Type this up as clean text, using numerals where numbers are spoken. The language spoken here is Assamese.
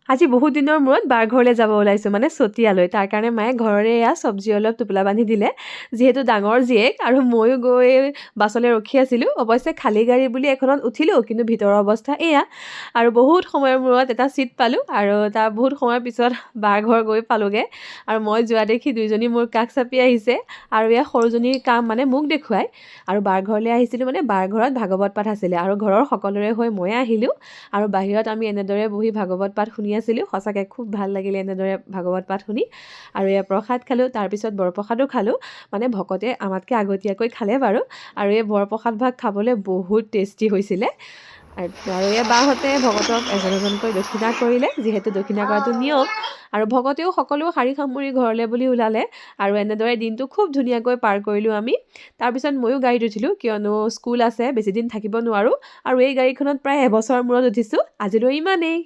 আজি বহুত দিনৰ মূৰত বাৰ ঘৰলৈ যাব ওলাইছোঁ মানে চতিয়ালৈ। তাৰ কাৰণে মায়ে ঘৰৰে এয়া চব্জি অলপ টোপোলা বান্ধি দিলে। যিহেতু ডাঙৰ জীয়েক আৰু ময়ো গৈ বাছলৈ ৰখি আছিলোঁ। অৱশ্যে খালী গাড়ী বুলি এখনত উঠিলোঁ, কিন্তু ভিতৰৰ অৱস্থা এয়া। আৰু বহুত সময়ৰ মূৰত এটা ছিট পালোঁ আৰু তাৰ বহুত সময়ৰ পিছত বাৰ ঘৰ গৈ পালোঁগৈ। আৰু মই যোৱা দেখি দুইজনী মোৰ কাষ চাপি আহিছে আৰু এয়া সৰুজনীৰ কাম মানে মোক দেখুৱাই। আৰু বাৰ ঘৰলৈ আহিছিলোঁ মানে বাৰ ঘৰত ভাগৱত পাঠ আছিলে আৰু ঘৰৰ সকলোৰে হৈ ময়ে আহিলোঁ। আৰু বাহিৰত আমি এনেদৰে বহি ভাগৱত পাঠ শুনি আছিলোঁ। সঁচাকৈ খুব ভাল লাগিলে এনেদৰে ভাগৱত পাঠ শুনি। আৰু এয়া প্ৰসাদ খালোঁ, তাৰপিছত বৰপ্ৰসাদো খালোঁ। মানে ভকতে আমাতকৈ আগতীয়াকৈ খালে বাৰু। আৰু এই বৰপ্ৰসাদ ভাগ খাবলৈ বহুত টেষ্টি হৈছিলে। আৰু এই বাহঁতে ভকতক এজন এজনকৈ দক্ষিণা কৰিলে, যিহেতু দক্ষিণা কৰাটো নিয়ম। আৰু ভকতেও সকলো শাৰী সামৰি ঘৰলৈ বুলি ওলালে। আৰু এনেদৰে দিনটো খুব ধুনীয়াকৈ পাৰ কৰিলোঁ আমি। তাৰপিছত ময়ো গাড়ীত উঠিলোঁ, কিয়নো স্কুল আছে, বেছিদিন থাকিব নোৱাৰোঁ। আৰু এই গাড়ীখনত প্ৰায় এবছৰৰ মূৰত উঠিছোঁ। আজিলৈ ইমানেই।